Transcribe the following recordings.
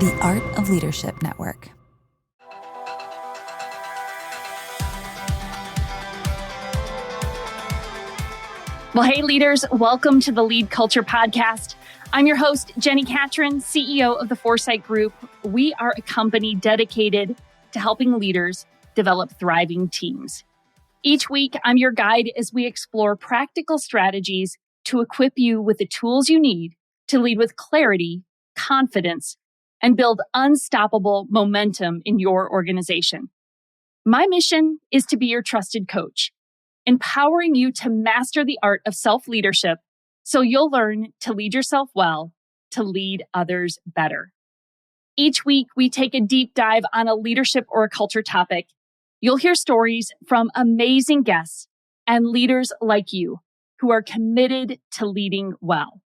The Art of Leadership Network. Well, hey, leaders, welcome to the Lead Culture Podcast. I'm your host, Jenny Catron, CEO of the Foresight Group. We are a company dedicated to helping leaders develop thriving teams. Each week, I'm your guide as we explore practical strategies to equip you with the tools you need to lead with clarity, confidence, and build unstoppable momentum in your organization. My mission is to be your trusted coach, empowering you to master the art of self-leadership so you'll learn to lead yourself well, to lead others better. Each week, we take a deep dive on a leadership or a culture topic. You'll hear stories from amazing guests and leaders like you who are committed to leading well.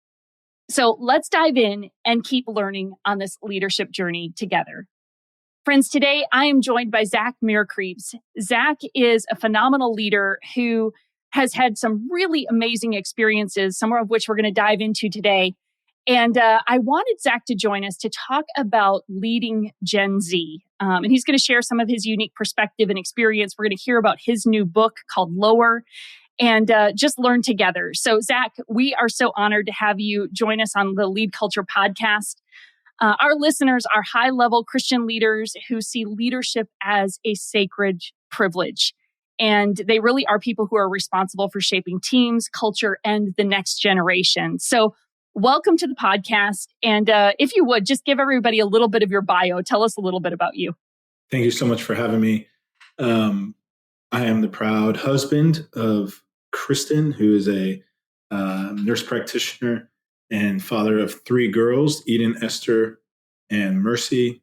So let's dive in and keep learning on this leadership journey together. Friends, today I am joined by Zach Miracreeves. Zach is a phenomenal leader who has had some really amazing experiences, some of which we're going to dive into today. And I wanted Zach to join us to talk about leading Gen Z. And he's going to share some of his unique perspective and experience. We're going to hear about his new book called Lower and just learn together. So Zach, we are so honored to have you join us on the Lead Culture Podcast. Our listeners are high-level Christian leaders who see leadership as a sacred privilege. And they really are people who are responsible for shaping teams, culture, and the next generation. So welcome to the podcast. And if you would, just give everybody a little bit of your bio. Tell us a little bit about you. Thank you so much for having me. I am the proud husband of Kristen, who is a nurse practitioner and father of 3 girls, Eden, Esther, and Mercy.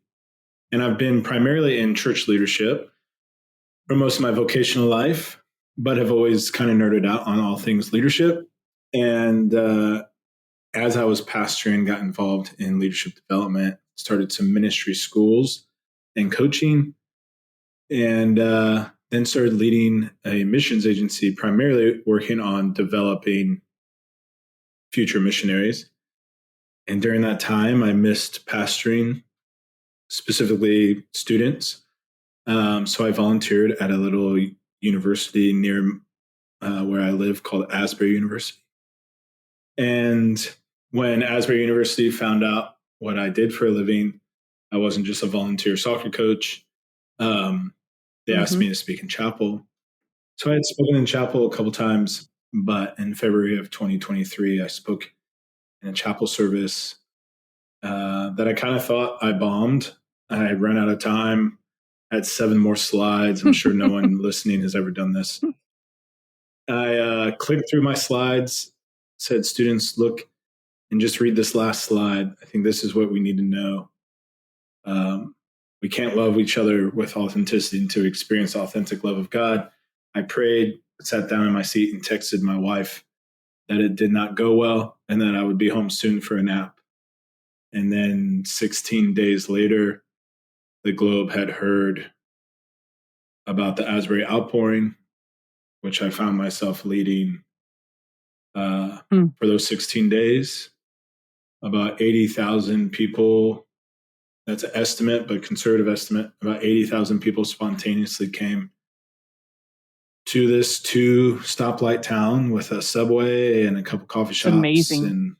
And I've been primarily in church leadership for most of my vocational life, but have always kind of nerded out on all things leadership. And as I was pastoring, got involved in leadership development, started some ministry schools and coaching, and then started leading a missions agency, primarily working on developing future missionaries. And during that time, I missed pastoring, specifically students. So I volunteered at a little university near where I live called Asbury University. And when Asbury University found out what I did for a living, I wasn't just a volunteer soccer coach. They asked me to speak in chapel. So I had spoken in chapel a couple times. But in February of 2023, I spoke in a chapel service that I kind of thought I bombed. I had run out of time. I had 7 more slides. I'm sure no one listening has ever done this. I clicked through my slides, said, students, look and just read this last slide. I think this is what we need to know. We can't love each other with authenticity until we experience the authentic love of God. I prayed, sat down in my seat and texted my wife that it did not go well and that I would be home soon for a nap. And then 16 days later, the Globe had heard about the Asbury outpouring, which I found myself leading for those 16 days. About 80,000 people, that's an estimate, but conservative estimate, about 80,000 people spontaneously came to this 2 stoplight town with a Subway and a couple coffee shops and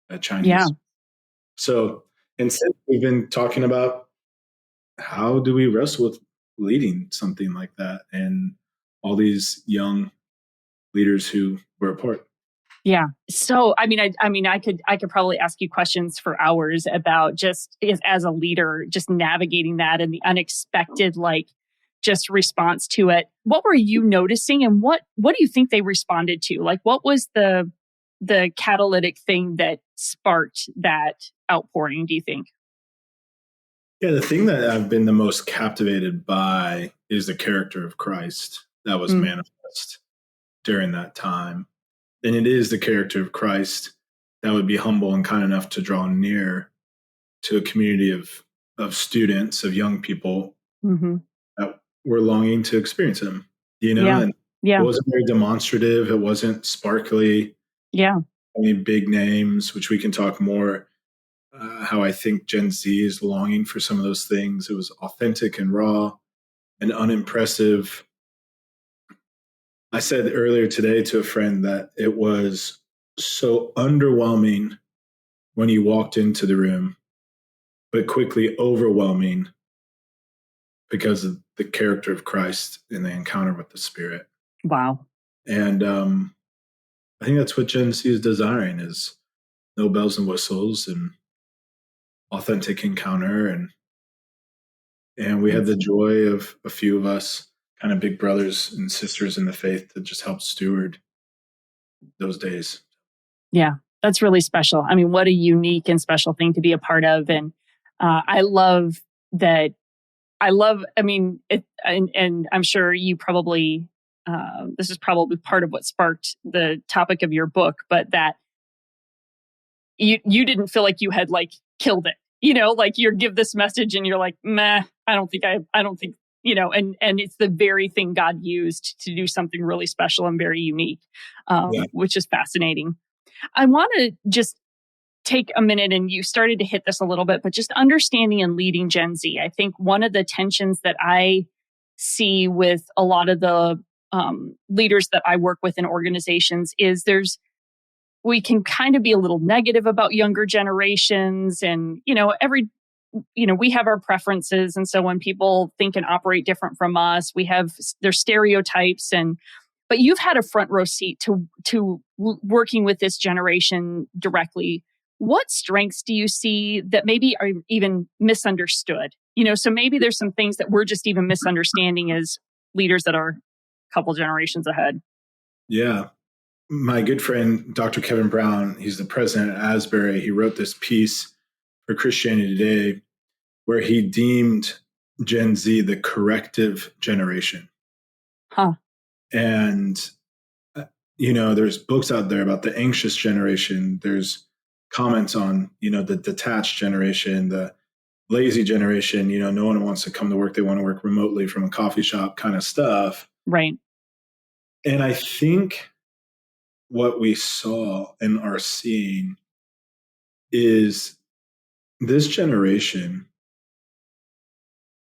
a Chinese. Yeah. So instead, we've been talking about how do we wrestle with leading something like that and all these young leaders who were a part. Yeah. So, I could probably ask you questions for hours about just as a leader, just navigating that and the unexpected, just response to it. What were you noticing and what do you think they responded to? What was the catalytic thing that sparked that outpouring, do you think? Yeah, the thing that I've been the most captivated by is the character of Christ that was manifest during that time. And it is the character of Christ that would be humble and kind enough to draw near to a community of students, of young people that were longing to experience him, And it wasn't very demonstrative. It wasn't sparkly. Yeah. Any big names, which we can talk more how I think Gen Z is longing for some of those things. It was authentic and raw and unimpressive. I said earlier today to a friend that it was so underwhelming when you walked into the room, but quickly overwhelming because of the character of Christ and the encounter with the Spirit. Wow. And I think that's what Gen Z is desiring, is no bells and whistles and authentic encounter. And we had the joy of a few of us, kind of big brothers and sisters in the faith, that just helped steward those days. Yeah, that's really special. I mean, what a unique and special thing to be a part of. And I love that. I mean, and I'm sure you probably, this is probably part of what sparked the topic of your book, but that you didn't feel like you had like killed it, like you give this message and you're like, meh, I don't think, and it's the very thing God used to do something really special and very unique, which is fascinating. I want to just take a minute, and you started to hit this a little bit, but just understanding and leading Gen Z. I think one of the tensions that I see with a lot of the leaders that I work with in organizations is we can kind of be a little negative about younger generations, and we have our preferences, and so when people think and operate different from us, we have their stereotypes, but you've had a front row seat to working with this generation directly. What strengths do you see that maybe are even misunderstood? So maybe there's some things that we're just even misunderstanding as leaders that are a couple generations ahead. Yeah. My good friend, Dr. Kevin Brown, he's the president at Asbury. He wrote this piece for Christianity Today where he deemed Gen Z the corrective generation. Huh. And, there's books out there about the anxious generation. There's comments on, the detached generation, the lazy generation. No one wants to come to work. They want to work remotely from a coffee shop kind of stuff. Right. And I think what we saw and are seeing is this generation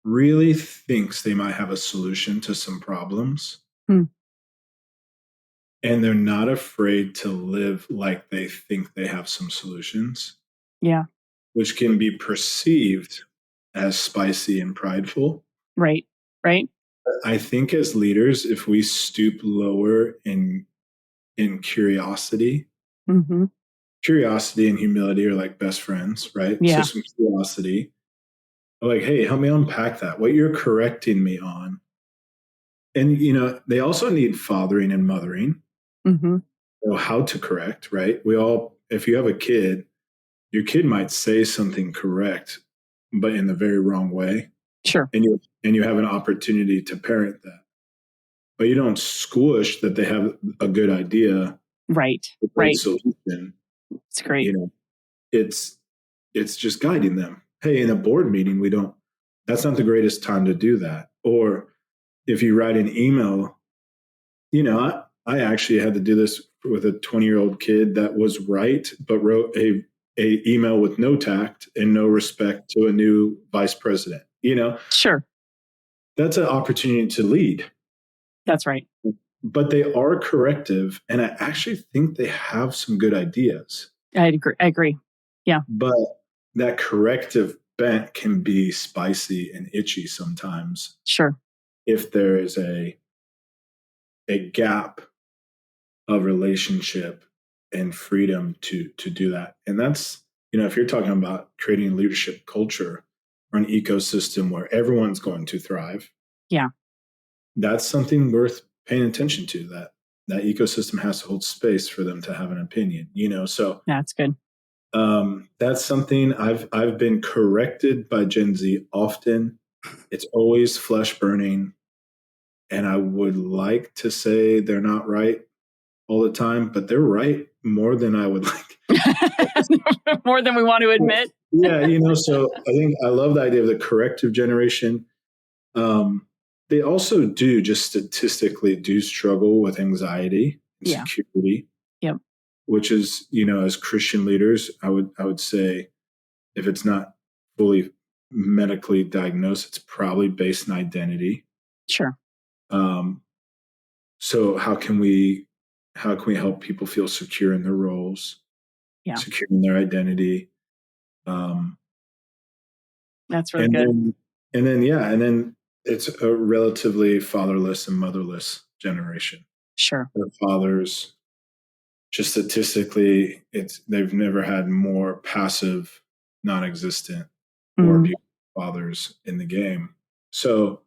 really thinks they might have a solution to some problems. And they're not afraid to live like they think they have some solutions. Yeah. Which can be perceived as spicy and prideful. Right. I think as leaders, if we stoop lower in curiosity, curiosity and humility are like best friends, right? Yeah. So some curiosity, like, hey, help me unpack that, what you're correcting me on. And, they also need fathering and mothering. So how to correct, right? If you have a kid, your kid might say something correct, but in the very wrong way. Sure. And you have an opportunity to parent that. But you don't squish that they have a good idea. Right. Solution. It's great. It's just guiding them. Hey, in a board meeting, that's not the greatest time to do that. Or if you write an email, I actually had to do this with a 20-year-old kid that was right, but wrote a email with no tact and no respect to a new vice president. Sure. That's an opportunity to lead. That's right. But they are corrective, and I actually think they have some good ideas. I agree. Yeah. But that corrective bent can be spicy and itchy sometimes. Sure. If there is a gap of relationship and freedom to do that. And that's, if you're talking about creating a leadership culture or an ecosystem where everyone's going to thrive. Yeah. That's something worth paying attention to, that ecosystem has to hold space for them to have an opinion, so that's good. That's something I've been corrected by Gen Z often. It's always flesh burning. And I would like to say they're not right all the time, but they're right more than I would like. More than we want to admit. Yeah, so I think I love the idea of the corrective generation. They also do just statistically struggle with anxiety and security. Yep. Which is, as Christian leaders, I would say if it's not fully medically diagnosed, it's probably based in identity. Sure. So how can we help people feel secure in their roles, secure in their identity? That's really good. And then it's a relatively fatherless and motherless generation. Sure. Their fathers, just statistically, they've never had more passive, non-existent, or abusive fathers in the game. So,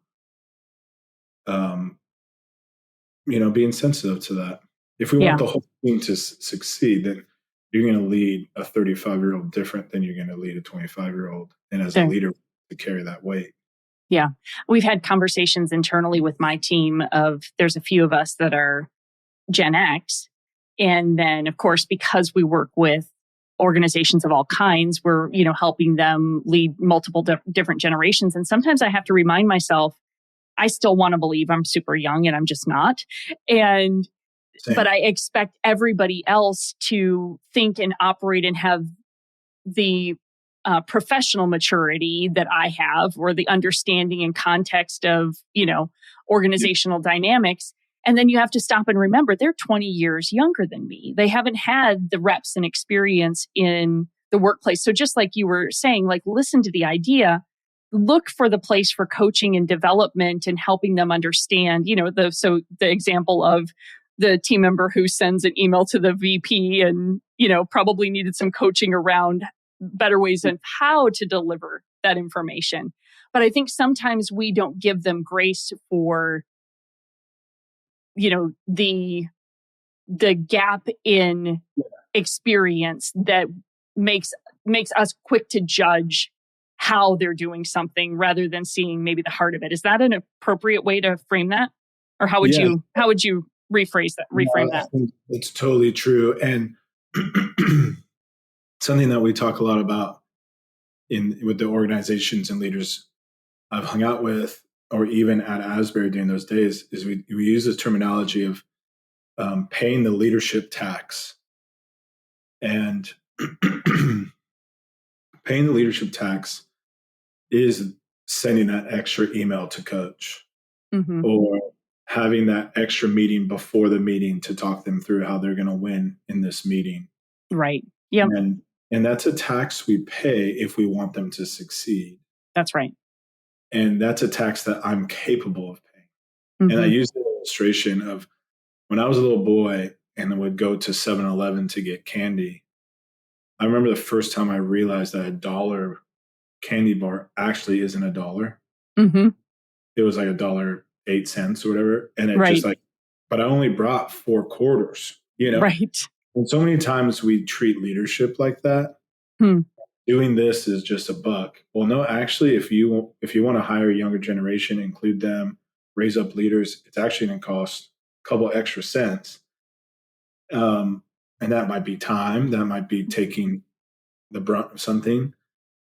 being sensitive to that. If we want the whole team to succeed, then you're going to lead a 35-year-old different than you're going to lead a 25-year-old. And as a leader, to carry that weight. Yeah. We've had conversations internally with my team there's a few of us that are Gen X. And then, of course, because we work with organizations of all kinds, we're, helping them lead multiple different generations. And sometimes I have to remind myself, I still want to believe I'm super young and I'm just not. But I expect everybody else to think and operate and have the professional maturity that I have, or the understanding and context of, organizational dynamics. And then you have to stop and remember they're 20 years younger than me. They haven't had the reps and experience in the workplace. So just like you were saying, like, listen to the idea, look for the place for coaching and development and helping them understand, the example of the team member who sends an email to the VP and, probably needed some coaching around better ways of how to deliver that information. But I think sometimes we don't give them grace for, the gap in experience that makes us quick to judge how they're doing something rather than seeing maybe the heart of it. Is that an appropriate way to frame that? Or how would you reframe that? I think it's totally true. And something that we talk a lot about with the organizations and leaders I've hung out with, or even at Asbury during those days, is we use this terminology of paying the leadership tax. And paying the leadership tax is sending that extra email to coach, or having that extra meeting before the meeting to talk them through how they're going to win in this meeting. Right. Yeah. And that's a tax we pay if we want them to succeed. That's right. And that's a tax that I'm capable of paying. And I use the illustration of when I was a little boy and I would go to 7-Eleven to get candy. I remember the first time I realized that $1 candy bar actually isn't $1. It was like $1.08 or whatever. And it just but I only brought 4 quarters, Right. And so many times we treat leadership like that. Doing this is just $1. Well, no, actually, if you want to hire a younger generation, include them, raise up leaders, it's actually going to cost a couple extra cents. And that might be time, that might be taking the brunt of something.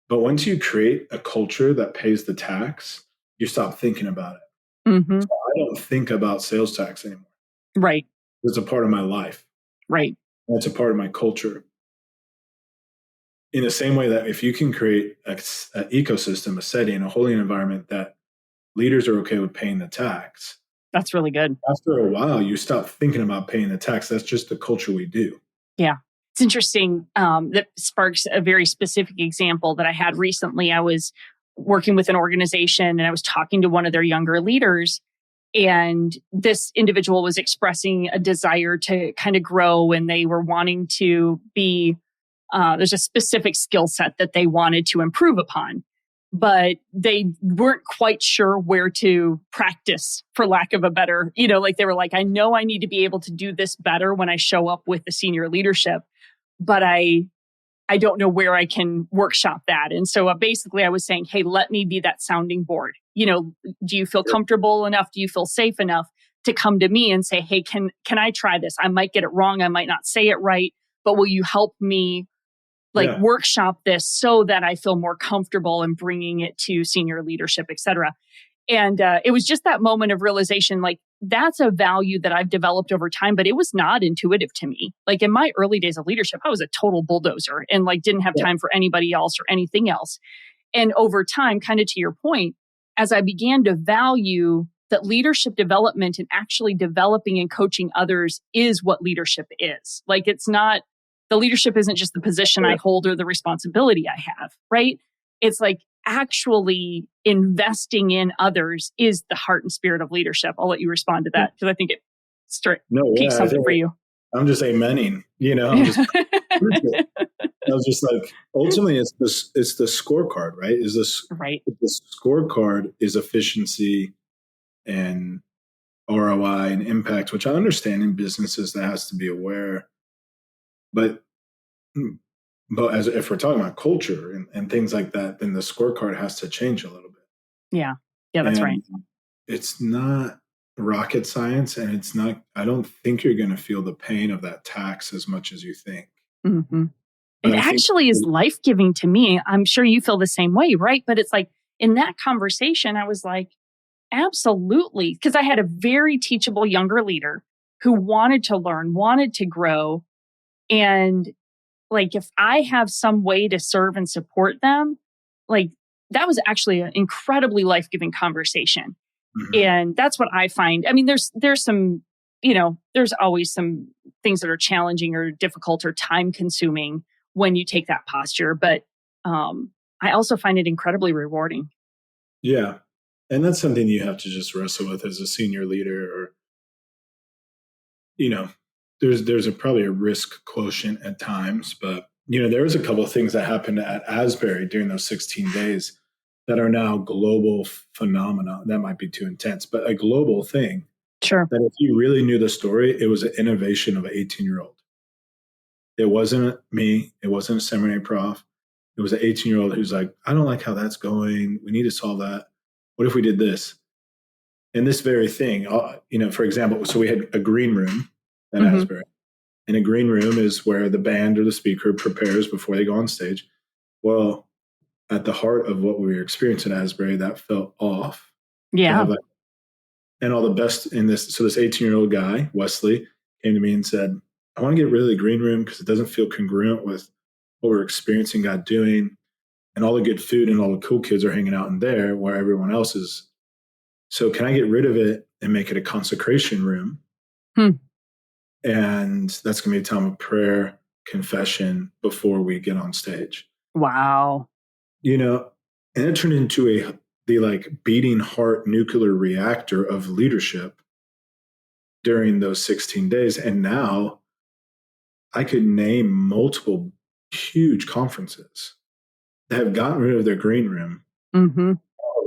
But once you create a culture that pays the tax, you stop thinking about it. So I don't think about sales tax anymore. Right. It's a part of my life. Right. That's a part of my culture. In the same way that if you can create an ecosystem, a setting, a holding environment that leaders are okay with paying the tax. That's really good. After a while, you stop thinking about paying the tax. That's just the culture we do. Yeah. It's interesting. That sparks a very specific example that I had recently. I was working with an organization and I was talking to one of their younger leaders. And this individual was expressing a desire to kind of grow, and they were wanting to be, there's a specific skill set that they wanted to improve upon, but they weren't quite sure where to practice, for lack of a better, like they were like, I know I need to be able to do this better when I show up with the senior leadership, but I don't know where I can workshop that. And so basically I was saying, hey, let me be that sounding board. Do you feel comfortable enough? Do you feel safe enough to come to me and say, hey, can I try this? I might get it wrong. I might not say it right, but will you help me workshop this so that I feel more comfortable in bringing it to senior leadership, et cetera. And it was just that moment of realization, like that's a value that I've developed over time, but it was not intuitive to me. Like in my early days of leadership, I was a total bulldozer and like didn't have time for anybody else or anything else. And over time, kind of to your point, as I began to value that leadership development and actually developing and coaching others is what leadership is. Like it's not, the leadership isn't just the position I hold or the responsibility I have, right? It's like actually investing in others is the heart and spirit of leadership. I'll let you respond to that because I think it peaks something for you. I'm just amening, I'm just, I was just like, ultimately it's the scorecard, right? Right. The scorecard is efficiency and ROI and impact, which I understand in businesses that has to be aware. But as if we're talking about culture and things like that, then the scorecard has to change a little bit. Yeah. Yeah, that's right. It's not rocket science, and it's not, I don't think you're going to feel the pain of that tax as much as you think. Mm-hmm. It actually is life-giving to me. I'm sure you feel the same way, right? But it's like in that conversation, I was like, absolutely. Because I had a very teachable younger leader who wanted to learn, wanted to grow. And like, if I have some way to serve and support them, like that was actually an incredibly life-giving conversation. Mm-hmm. And that's what I find. I mean, there's some, there's always some things that are challenging or difficult or time consuming when you take that posture. But I also find it incredibly rewarding. Yeah. And that's something you have to just wrestle with as a senior leader, or, there's probably a risk quotient at times, but, there was a couple of things that happened at Asbury during those 16 days that are now global phenomena. That might be too intense, but a global thing. Sure. That if you really knew the story, it was an innovation of an 18-year-old. It wasn't me. It wasn't a seminary prof. It was an 18-year-old who's like, I don't like how that's going. We need to solve that. What if we did this? And this very thing, for example, so we had a green room at Asbury. And a green room is where the band or the speaker prepares before they go on stage. Well, at the heart of what we were experiencing at Asbury, that felt off. Yeah. And all the best in this. So this 18-year-old guy, Wesley, came to me and said, I want to get rid of the green room because it doesn't feel congruent with what we're experiencing God doing. And all the good food and all the cool kids are hanging out in there where everyone else is. So can I get rid of it and make it a consecration room? And that's going to be a time of prayer, confession before we get on stage. Wow. And it turned into the like beating heart nuclear reactor of leadership during those 16 days. And now I could name multiple huge conferences that have gotten rid of their green room,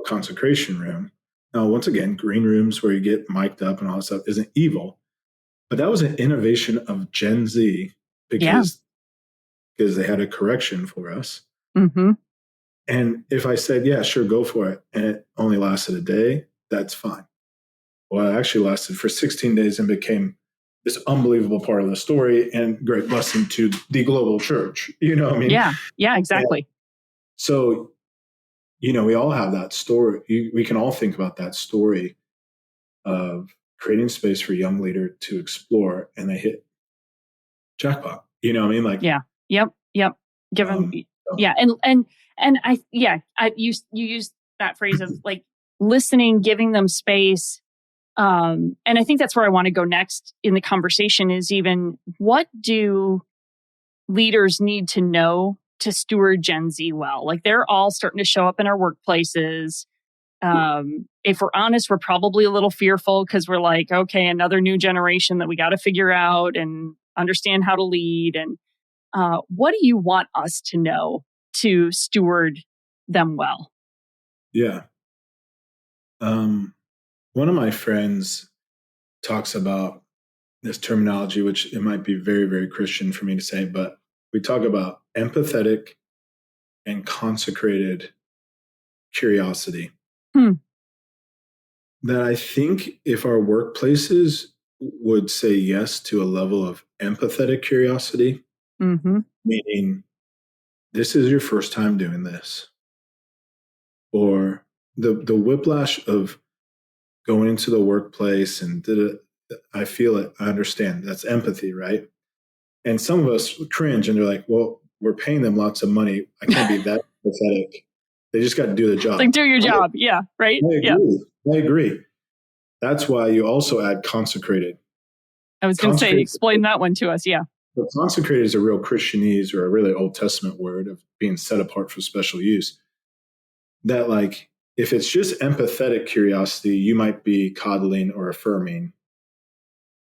consecration room. Now, once again, green rooms where you get mic'd up and all that stuff isn't evil. But that was an innovation of Gen Z because they had a correction for us. Mm-hmm. And if I said, yeah, sure, go for it, and it only lasted a day, that's fine. Well, it actually lasted for 16 days and became this unbelievable part of the story and great blessing to the global church. You know what I mean? Yeah, exactly. And so, we all have that story. We can all think about that story of creating space for a young leader to explore, and they hit jackpot. You know what I mean? Like, yep. Give them, you use that phrase of like listening, giving them space. And I think that's where I want to go next in the conversation is even what do leaders need to know to steward Gen Z well? Like they're all starting to show up in our workplaces. If we're honest, we're probably a little fearful because we're like, okay, another new generation that we got to figure out and understand how to lead. And what do you want us to know to steward them well? Yeah. One of my friends talks about this terminology, which it might be very, very Christian for me to say, but we talk about empathetic and consecrated curiosity. That I think if our workplaces would say yes to a level of empathetic curiosity, meaning this is your first time doing this, or the whiplash of going into the workplace and I feel it. I understand. That's empathy, right? And some of us cringe and they're like, well, we're paying them lots of money. I can't be that pathetic. They just got to do the job. Like, do your job. Yeah. Right. I agree. That's why you also add consecrated. I was going to say, explain that one to us. Yeah. But consecrated is a real Christianese or a really Old Testament word of being set apart for special use. That, like, if it's just empathetic curiosity, you might be coddling or affirming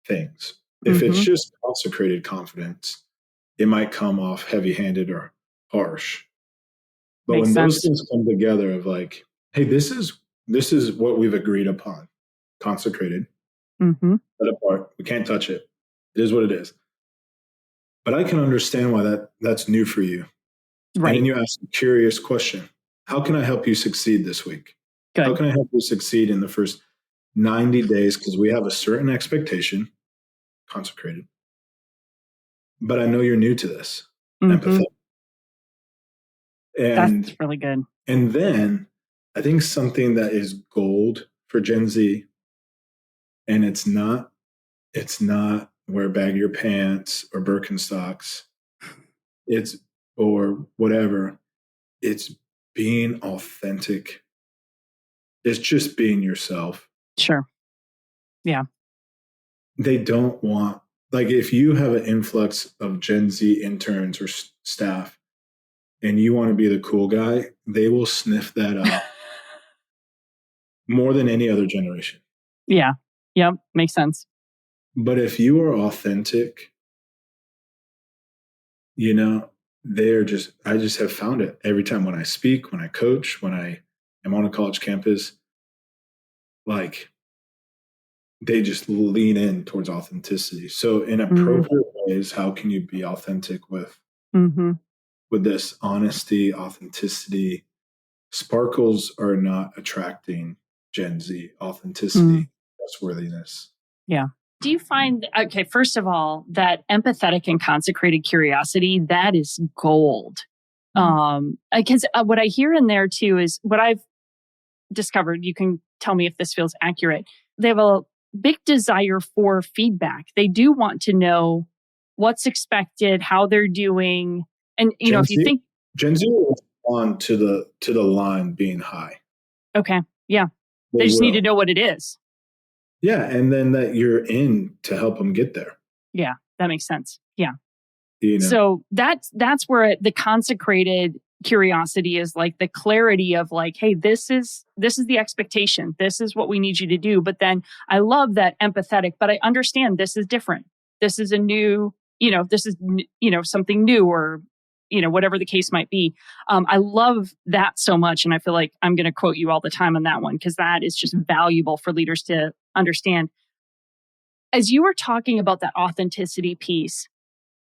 things. If it's just consecrated confidence, it might come off heavy-handed or harsh. But when those things come together of like, hey, this is what we've agreed upon, consecrated, set apart, we can't touch it. It is what it is. But I can understand why that's new for you. Right. And then you ask a curious question. How can I help you succeed this week? Good. How can I help you succeed in the first 90 days? Because we have a certain expectation, consecrated. But I know you're new to this. Empathetic. And that's really good. And then I think something that is gold for Gen Z, and it's not wear baggier pants or Birkenstocks. Or whatever. It's being authentic. It's just being yourself. Sure. Yeah. They don't want, like, if you have an influx of Gen Z interns or staff and you want to be the cool guy, they will sniff that out more than any other generation. Yeah. Yep. Makes sense. But if you are authentic, you know, I just have found it every time when I speak, when I coach, when I am on a college campus, like, they just lean in towards authenticity. So in appropriate ways, how can you be authentic with this honesty, authenticity? Sparkles are not attracting Gen Z. Authenticity, trustworthiness. Yeah. Do you find, okay, first of all, that empathetic and consecrated curiosity, that is gold. Because what I hear in there too is what I've discovered, you can tell me if this feels accurate. They have a big desire for feedback. They do want to know what's expected, how they're doing. And, you know, if you think Gen Z will respond to the line being high. Okay. Yeah. They just need to know what it is. Yeah. And then that you're in to help them get there. Yeah. That makes sense. Yeah. You know? So that's where the consecrated curiosity is, like the clarity of like, hey, this is the expectation. This is what we need you to do. But then I love that empathetic, but I understand this is different. This is a new, this is, something new, or, whatever the case might be. I love that so much. And I feel like I'm going to quote you all the time on that one, because that is just valuable for leaders to understand. As you were talking about that authenticity piece,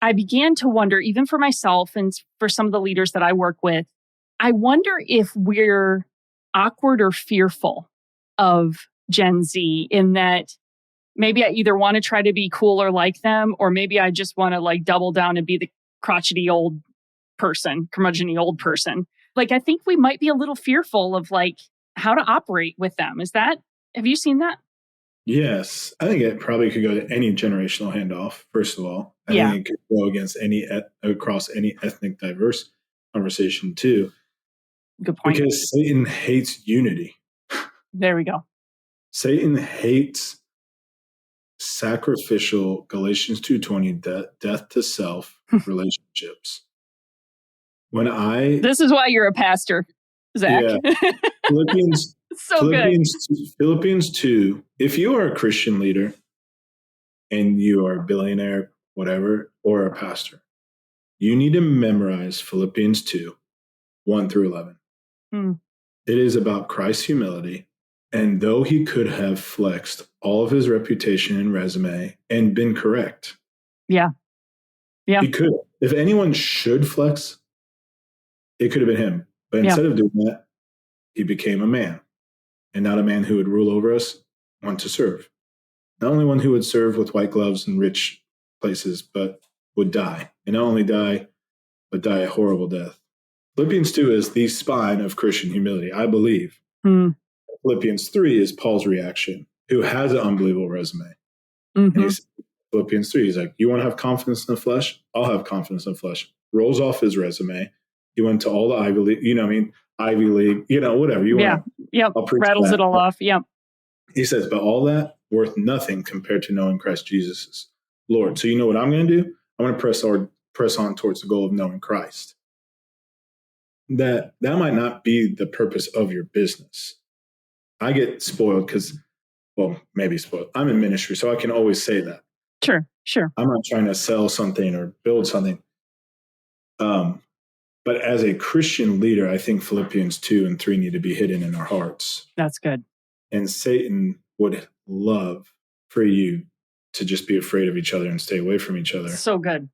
I began to wonder, even for myself and for some of the leaders that I work with, I wonder if we're awkward or fearful of Gen Z, in that maybe I either want to try to be cool or like them, or maybe I just want to like double down and be the crotchety old person, curmudgeon-y old person. Like, I think we might be a little fearful of like how to operate with them. Have you seen that? Yes. I think it probably could go to any generational handoff, first of all. I think it could go against across any ethnic diverse conversation too. Good point. Because Satan hates unity. There we go. Satan hates sacrificial, Galatians 2:20, death to self relationships. This is why you're a pastor, Zach. Yeah. Philippians so Philippians 2, if you are a Christian leader and you are a billionaire, whatever, or a pastor, you need to memorize Philippians 2, 1-11. It is about Christ's humility. And though he could have flexed all of his reputation and resume and been correct. Yeah. He could. If anyone should flex, it could have been him. But instead of doing that, he became a man. And not a man who would rule over us, one to serve. Not only one who would serve with white gloves in rich places, but would die. And not only die, but die a horrible death. Philippians 2 is the spine of Christian humility, I believe. Philippians 3 is Paul's reaction, who has an unbelievable resume. And he's Philippians 3, he's like, you want to have confidence in the flesh? I'll have confidence in the flesh. Rolls off his resume. He went to all the Ivy League, Ivy League, whatever you want. Yep. Rattles it all off. Yep. He says, but all that worth nothing compared to knowing Christ Jesus is Lord. So you know what I'm going to do? I'm going to press on towards the goal of knowing Christ. That might not be the purpose of your business. I get spoiled because, maybe spoiled. I'm in ministry, so I can always say that. Sure. I'm not trying to sell something or build something. But as a Christian leader, I think Philippians 2 and 3 need to be hidden in our hearts. That's good. And Satan would love for you to just be afraid of each other and stay away from each other. So good.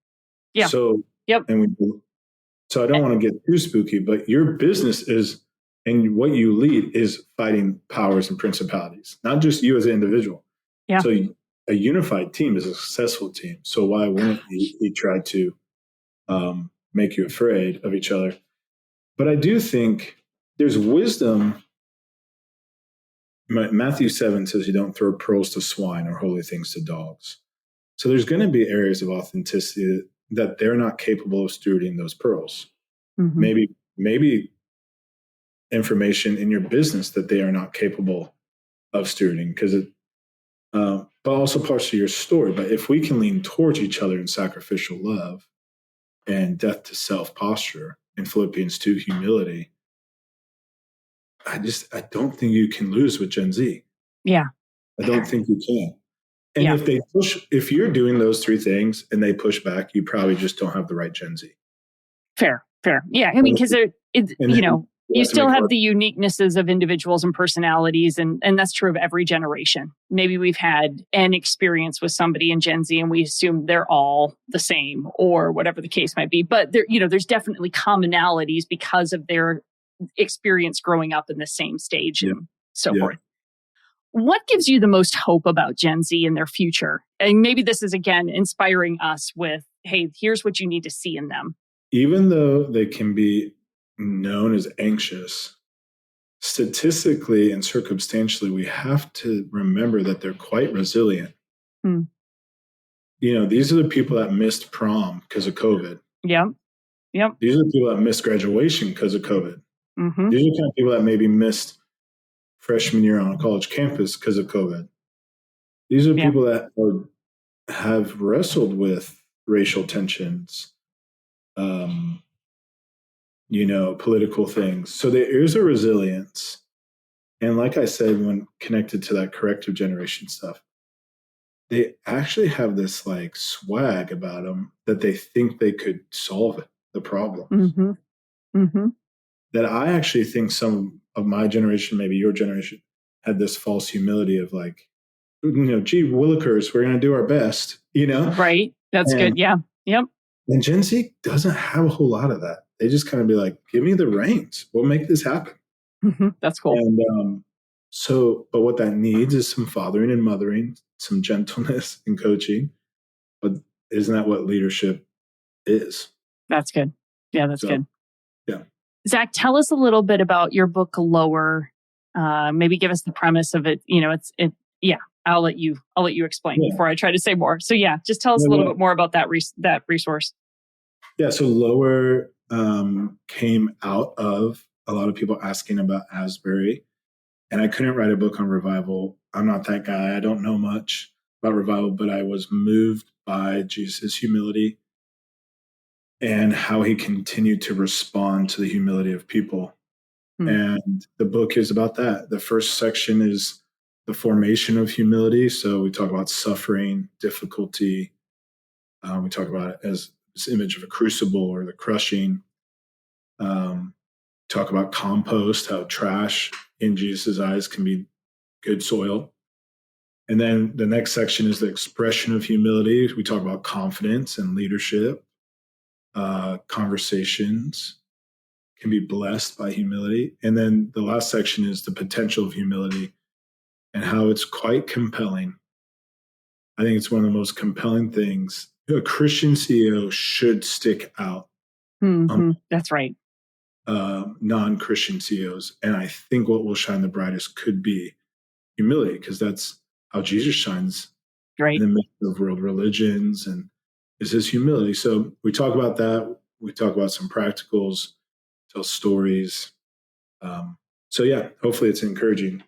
Yeah. So, yep. So I don't want to get too spooky, but your business is, and what you lead is fighting powers and principalities, not just you as an individual. Yeah. So a unified team is a successful team. So why wouldn't he try to make you afraid of each other? But I do think there's wisdom. Matthew 7 says you don't throw pearls to swine or holy things to dogs. So there's going to be areas of authenticity that they're not capable of stewarding those pearls. Mm-hmm. Maybe information in your business that they are not capable of stewarding, but also parts of your story. But if we can lean towards each other in sacrificial love and death to self posture, in Philippians 2, humility, I don't think you can lose with Gen Z. Yeah. I don't think you can. And if you're doing those three things and they push back, you probably just don't have the right Gen Z. Fair. Yeah. I mean, because you still have the uniquenesses of individuals and personalities, and that's true of every generation. Maybe we've had an experience with somebody in Gen Z and we assume they're all the same or whatever the case might be. But there's definitely commonalities because of their experience growing up in the same stage and so forth. What gives you the most hope about Gen Z and their future? And maybe this is, again, inspiring us with, hey, here's what you need to see in them. Even though they can be known as anxious, statistically and circumstantially, we have to remember that they're quite resilient. These are the people that missed prom because of COVID. Yep. These are the people that missed graduation because of COVID. Mm-hmm. These are the kind of people that maybe missed freshman year on a college campus because of COVID. These are people that have wrestled with racial tensions, political things. So there is a resilience. And like I said, when connected to that corrective generation stuff, they actually have this like swag about them that they think they could solve the problem. Mm-hmm. Mm-hmm. That I actually think some of my generation, maybe your generation, had this false humility of like, gee willikers, we're going to do our best, Right. That's good. Yeah. Yep. And Gen Z doesn't have a whole lot of that. They just kind of be like, give me the reins. We'll make this happen. Mm-hmm. That's cool. And but what that needs is some fathering and mothering, some gentleness and coaching. But isn't that what leadership is? That's good. Yeah, that's good. Yeah. Zach, tell us a little bit about your book, Lower. Maybe give us the premise of it. I'll let you explain before I try to say more. So just tell us a little bit more about that resource. Yeah. So Lower came out of a lot of people asking about Asbury, and I couldn't write a book on revival. I'm not that guy. I don't know much about revival, but I was moved by Jesus' humility and how he continued to respond to the humility of people. And the book is about that. The first section is the formation of humility. So we talk about suffering, difficulty. We talk about it as this image of a crucible or the crushing. Talk about compost, how trash in Jesus' eyes can be good soil. And then the next section is the expression of humility. We talk about confidence and leadership. Conversations can be blessed by humility. And then the last section is the potential of humility and how it's quite compelling. I think it's one of the most compelling things. A Christian CEO should stick out. That's right. non-Christian CEOs. And I think what will shine the brightest could be humility, because that's how Jesus shines Right. in the midst of world religions, and is his humility. So we talk about that. We talk about some practicals, tell stories. So yeah, hopefully it's encouraging.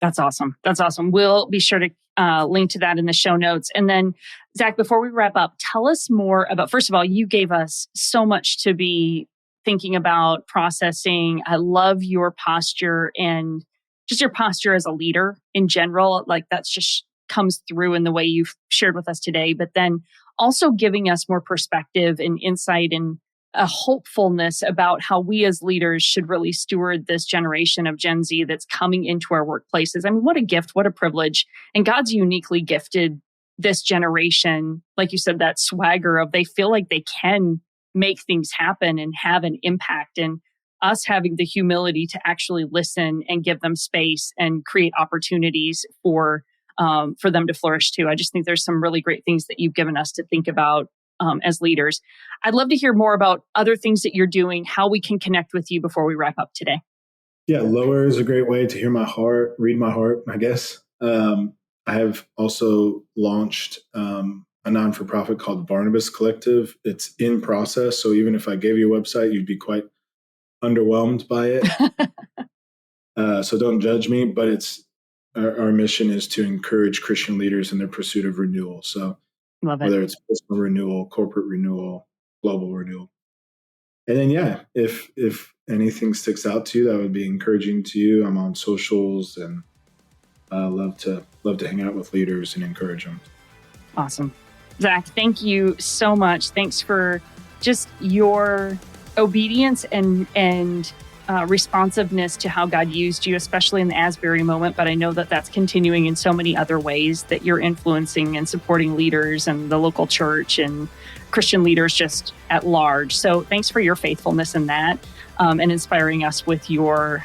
That's awesome. That's awesome. We'll be sure to link to that in the show notes. And then, Zach, before we wrap up, tell us more about, first of all, you gave us so much to be thinking about, processing. I love your posture and just your posture as a leader in general. Like that's just comes through in the way you've shared with us today, but then also giving us more perspective and insight and a hopefulness about how we as leaders should really steward this generation of Gen Z that's coming into our workplaces. I mean, what a gift, what a privilege. And God's uniquely gifted this generation, like you said, that swagger of they feel like they can make things happen and have an impact. And us having the humility to actually listen and give them space and create opportunities for them to flourish too. I just think there's some really great things that you've given us to think about as leaders. I'd love to hear more about other things that you're doing, how we can connect with you before we wrap up today. Yeah, Lower is a great way to hear my heart, read my heart, I guess. I have also launched a non-for-profit called Barnabas Collective. It's in process, so even if I gave you a website, you'd be quite underwhelmed by it. So don't judge me, but it's our mission is to encourage Christian leaders in their pursuit of renewal. So Love it. Whether it's personal renewal, corporate renewal, global renewal. And then, yeah, if anything sticks out to you that would be encouraging to you, I'm on socials and love to hang out with leaders and encourage them. Awesome. Zach, thank you so much. Thanks for just your obedience and responsiveness to how God used you, especially in the Asbury moment. But I know that that's continuing in so many other ways that you're influencing and supporting leaders and the local church and Christian leaders just at large. So thanks for your faithfulness in that and inspiring us with your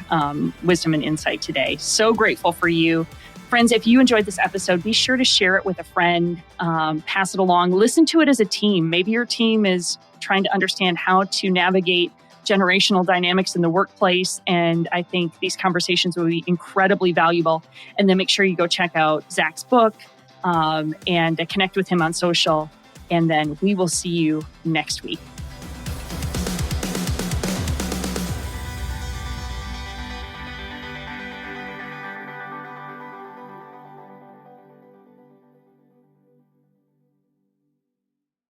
wisdom and insight today. So grateful for you. Friends, if you enjoyed this episode, be sure to share it with a friend, pass it along, listen to it as a team. Maybe your team is trying to understand how to navigate generational dynamics in the workplace. And I think these conversations will be incredibly valuable. And then make sure you go check out Zach's book and connect with him on social. And then we will see you next week.